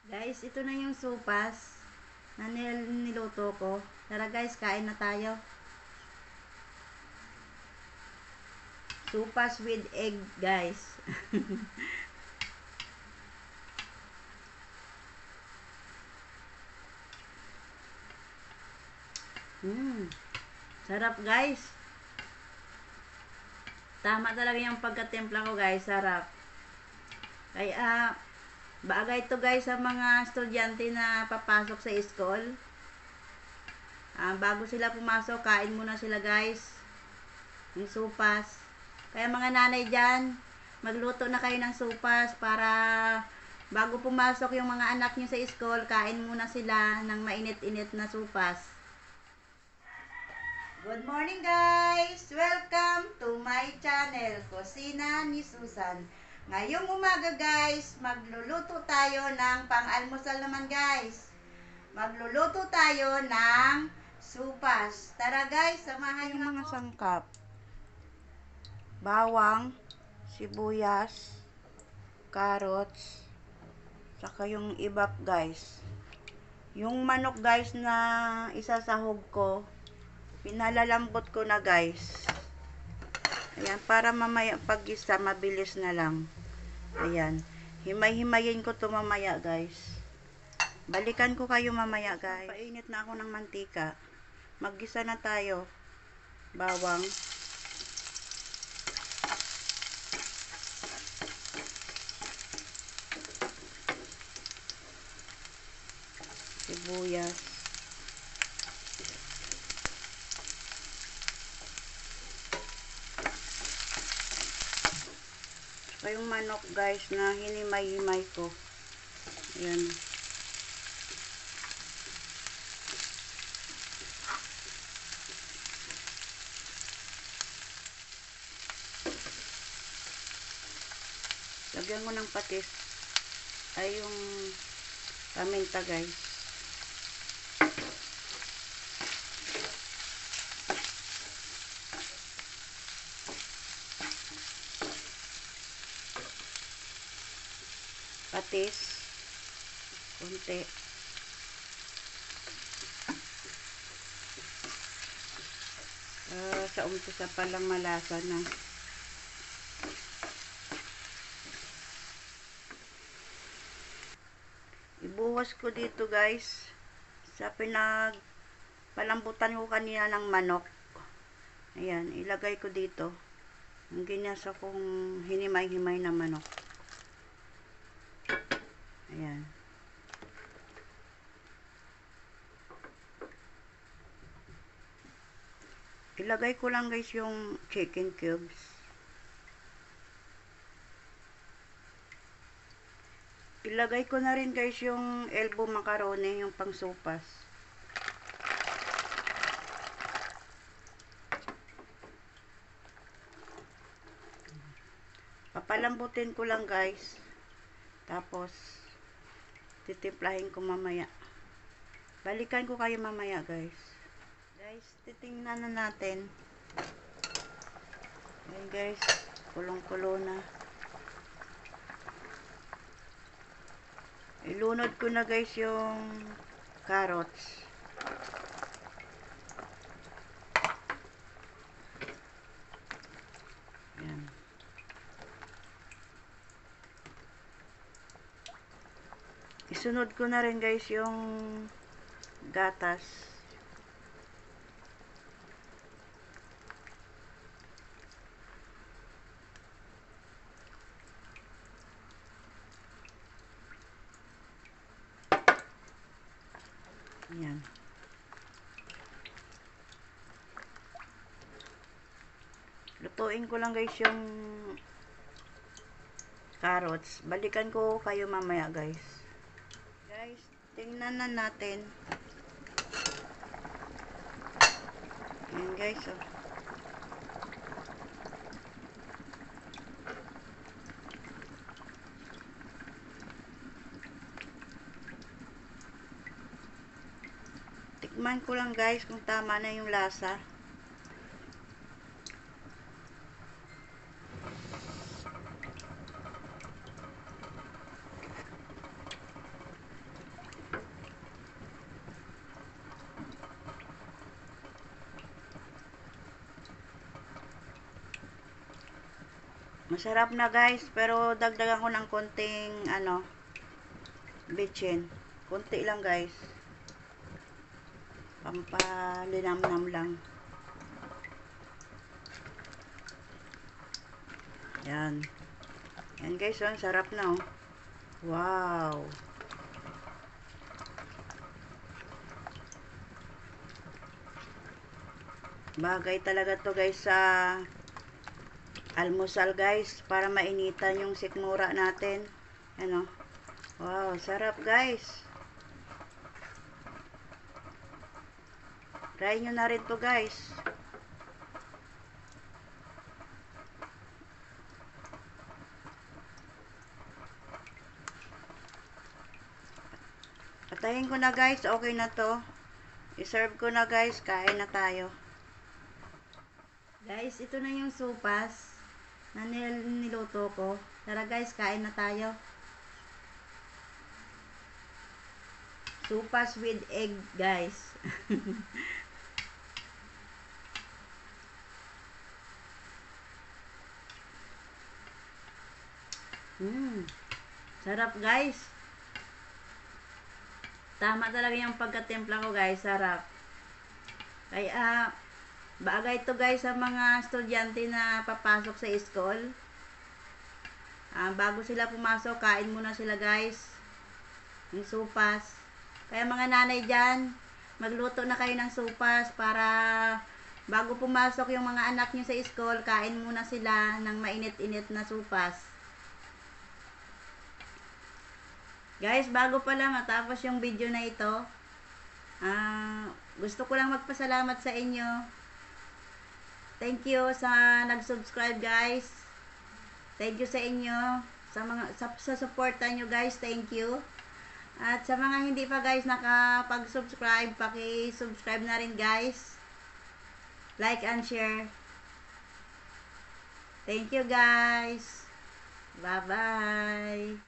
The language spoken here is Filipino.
Guys, ito na yung sopas na niluto ko. Tara guys, kain na tayo. Sopas with egg, guys. Sarap guys. Tama talaga yung pagkatimpla ko guys, sarap. Kaya, bagay ito guys sa mga estudyante na papasok sa school. Bago sila pumasok, kain muna sila guys. Yung sopas. Kaya mga nanay dyan, magluto na kayo ng sopas para bago pumasok yung mga anak nyo sa school, kain muna sila ng mainit-init na sopas. Good morning guys! Welcome to my channel, Kusina ni Susan. Ngayong umaga guys, magluluto tayo ng pang-almusal naman guys. Magluluto tayo ng sopas. Tara guys, samahan yung mga sangkap. Bawang, sibuyas, carrots, saka yung ibap guys. Yung manok guys na isasahog ko, pinalalambot ko na guys. Ayan, para mamaya pag-isa mabilis na lang. Ayan, himay-himayin ko to mamaya guys. Balikan ko kayo mamaya guys. Painit na ako ng mantika. Mag-gisa na tayo. Bawang, sibuyas, saka yung manok guys na hinimay-himay ko. Ayan. Lagyan ko ng patis ay yung paminta guys. Patis konti, sa umpisa pa lang malasa na. Ibuhos ko dito guys sa palambutan ko kanina ng manok. Ayan, ilagay ko dito ang ginasa kong hinimay-himay na manok. Ayan. Ilagay ko lang guys yung chicken cubes. Ilagay ko na rin guys yung elbow macaroni, yung pang sopas. Papalambutin ko lang guys. Tapos titimplahin ko mamaya. Balikan ko kayo mamaya guys. Guys, titingnan na natin. Ayan guys, kulong-kulo na. Ilunod ko na guys yung carrots. Ayan. Isunod ko na rin guys yung gatas. Ayan. Lutuin ko lang guys yung carrots. Balikan ko kayo mamaya guys. Guys, tingnan na natin. Ayan guys, oh. Tikman ko lang guys kung tama na yung lasa. Masarap na guys, pero dagdagan ko ng konting bitchin. Konti lang guys. Pampalinamnam lang. Yan. Yan guys, ang sarap na oh. Wow. Bagay talaga to guys sa almusal guys, para mainitan yung sikmura natin. Ano? Wow, sarap guys. Try nyo na rin to guys. Patayin ko na guys, okay na to. I-serve ko na guys, kain na tayo. Guys, ito na yung sopas na niluto ko. Tara guys, kain na tayo. Sopas with egg guys. Sarap guys. Tama talaga yung pagkatimpla ko guys, sarap. Kaya bagay to guys sa mga estudyante na papasok sa school. Bago sila pumasok, kain muna sila guys ng sopas. Kaya mga nanay dyan, magluto na kayo ng sopas para bago pumasok yung mga anak nyo sa school, kain muna sila ng mainit-init na sopas. Guys, bago pala matapos yung video na ito, gusto ko lang magpasalamat sa inyo. Thank you sa nag-subscribe guys. Thank you sa inyo sa suporta nyo guys. Thank you. At sa mga hindi pa guys nakapag-subscribe, paki-subscribe na rin guys. Like and share. Thank you guys. Bye-bye.